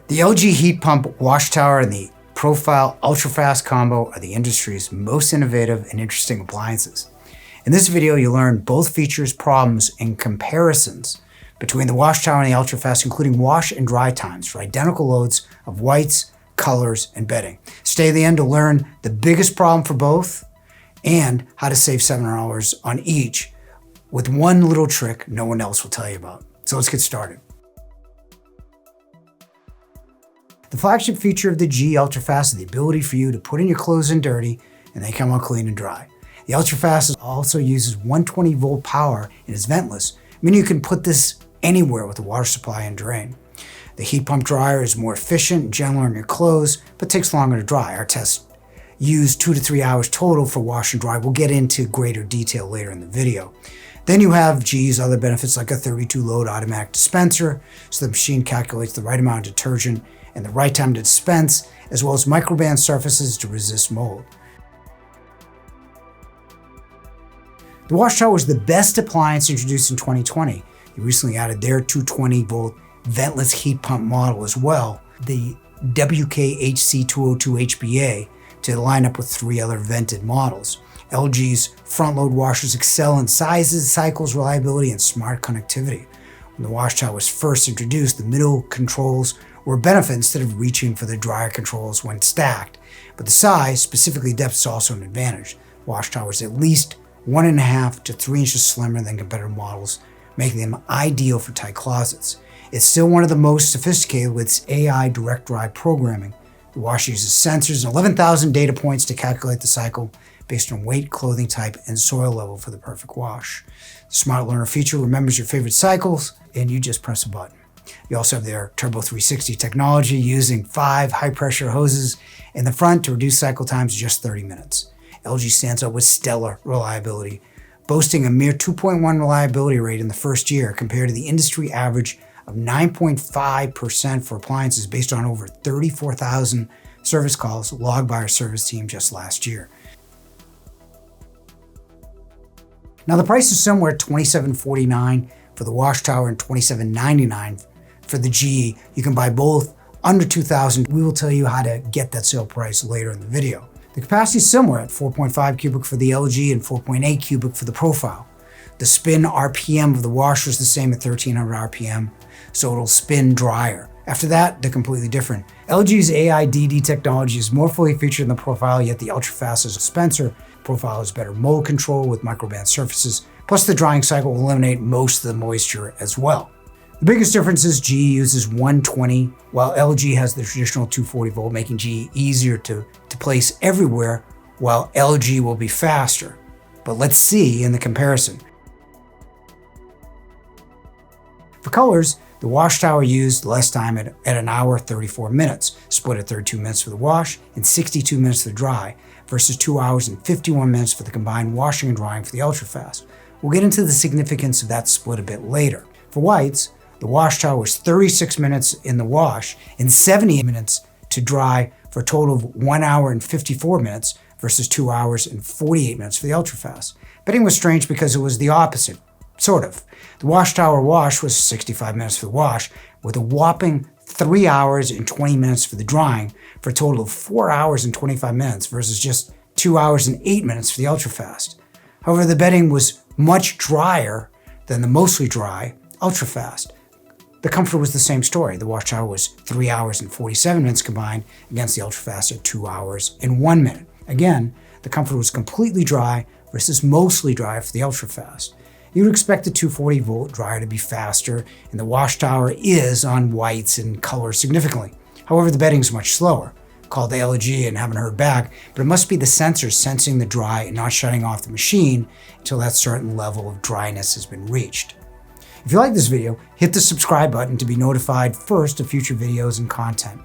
The LG heat pump WashTower and the Profile UltraFast combo are the industry's most innovative and interesting appliances. In this video, you'll learn both features, problems, and comparisons between the WashTower and the UltraFast, including wash and dry times for identical loads of whites, colors, and bedding. Stay to the end to learn the biggest problem for both and how to save $700 on each with one little trick no one else will tell you about. So let's get started. The flagship feature of the GE UltraFast is the ability for you to put in your clothes in dirty and they come out clean and dry. The UltraFast also uses 120 volt power and is ventless, meaning you can put this anywhere with a water supply and drain. The heat pump dryer is more efficient and gentler on your clothes, but takes longer to dry. Our test used 2 to 3 hours total for wash and dry. We'll get into greater detail later in the video. Then you have GE's other benefits like a 32 load automatic dispenser, so the machine calculates the right amount of detergent and the right time to dispense, as well as microban surfaces to resist mold. The WashTower is the best appliance introduced in 2020. They recently added their 220 volt ventless heat pump model as well, the WKHC202HBA, to line up with 3 other vented models. LG's front load washers excel in sizes, cycles, reliability, and smart connectivity. When the WashTower was first introduced, the middle controls were a benefit instead of reaching for the dryer controls when stacked. But the size, specifically depth, is also an advantage. WashTower is at least 1.5 to 3 inches slimmer than competitor models, making them ideal for tight closets. It's still one of the most sophisticated with its AI direct drive programming. The washer uses sensors and 11,000 data points to calculate the cycle based on weight, clothing type, and soil level for the perfect wash. The Smart Learner feature remembers your favorite cycles, and you just press a button. You also have their Turbo 360 technology using 5 high-pressure hoses in the front to reduce cycle times to just 30 minutes. LG stands out with stellar reliability, boasting a mere 2.1 reliability rate in the first year compared to the industry average of 9.5% for appliances based on over 34,000 service calls logged by our service team just last year. Now the price is somewhere at $27.49 for the WashTower and $27.99 for the GE. You can buy both under $2,000. We will tell you how to get that sale price later in the video. The capacity is similar at 4.5 cubic for the LG and 4.8 cubic for the Profile. The spin RPM of the washer is the same at 1300 RPM, so it'll spin drier. After that, they're completely different. LG's AIDD technology is more fully featured in the Profile, yet the UltraFast is a dispenser. Profile has better mold control with microban surfaces, plus the drying cycle will eliminate most of the moisture as well. The biggest difference is GE uses 120, while LG has the traditional 240 volt, making GE easier to place everywhere, while LG will be faster. But let's see in the comparison. For colors, the WashTower used less time at 1 hour 34 minutes, split at 32 minutes for the wash and 62 minutes for the dry, versus 2 hours and 51 minutes for the combined washing and drying for the UltraFast. We'll get into the significance of that split a bit later. For whites, the WashTower was 36 minutes in the wash and 70 minutes to dry for a total of 1 hour and 54 minutes versus 2 hours and 48 minutes for the UltraFast. Bedding was strange because it was the opposite, sort of. The WashTower wash was 65 minutes for the wash with a whopping 3 hours and 20 minutes for the drying for a total of 4 hours and 25 minutes versus just 2 hours and 8 minutes for the UltraFast. However, the bedding was much drier than the mostly dry UltraFast. The comfort was the same story. The WashTower was 3 hours and 47 minutes combined against the UltraFast at 2 hours and 1 minute. Again, the comfort was completely dry versus mostly dry for the UltraFast. You would expect the 240 volt dryer to be faster, and the WashTower is on whites and colors significantly. However, the bedding is much slower. Called the LG and haven't heard back, but it must be the sensors sensing the dry and not shutting off the machine until that certain level of dryness has been reached. If you like this video, hit the subscribe button to be notified first of future videos and content.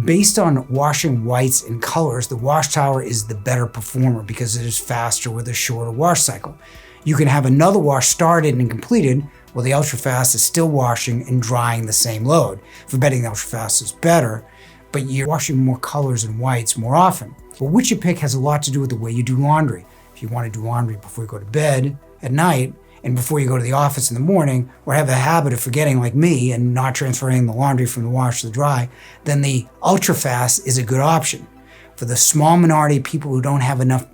Based on washing whites and colors, the WashTower is the better performer because it is faster with a shorter wash cycle. You can have another wash started and completed while the UltraFast is still washing and drying the same load. For bedding, the UltraFast is better, but you're washing more colors and whites more often. But which you pick has a lot to do with the way you do laundry. If you want to do laundry before you go to bed at night and before you go to the office in the morning, or have a habit of forgetting like me and not transferring the laundry from the wash to the dry, then the UltraFast is a good option. For the small minority of people who don't have enough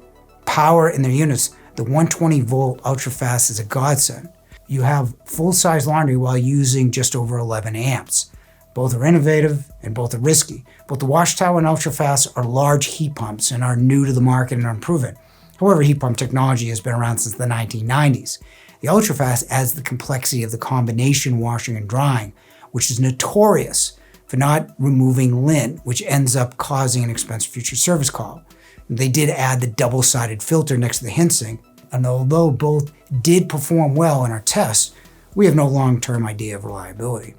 power in their units, the 120 volt UltraFast is a godsend. You have full-size laundry while using just over 11 amps. Both are innovative and both are risky. Both the WashTower and UltraFast are large heat pumps and are new to the market and are unproven. However, heat pump technology has been around since the 1990s. The UltraFast adds the complexity of the combination washing and drying, which is notorious for not removing lint, which ends up causing an expensive future service call. They did add the double-sided filter next to the heatsink, and although both did perform well in our tests, we have no long-term idea of reliability.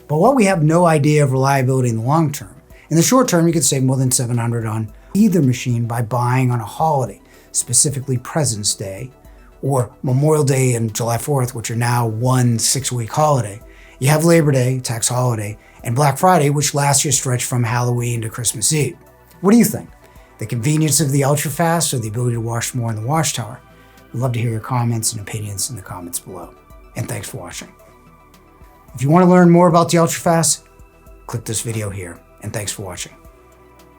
But while we have no idea of reliability in the long term, in the short term you could save more than $700 on either machine by buying on a holiday, specifically President's Day, or Memorial Day and July 4th, which are now one 6-week holiday. You have Labor Day, tax holiday, and Black Friday, which last year stretched from Halloween to Christmas Eve. What do you think? The convenience of the UltraFast or the ability to wash more in the WashTower? We'd love to hear your comments and opinions in the comments below. And thanks for watching. If you want to learn more about the UltraFast, click this video here, and thanks for watching.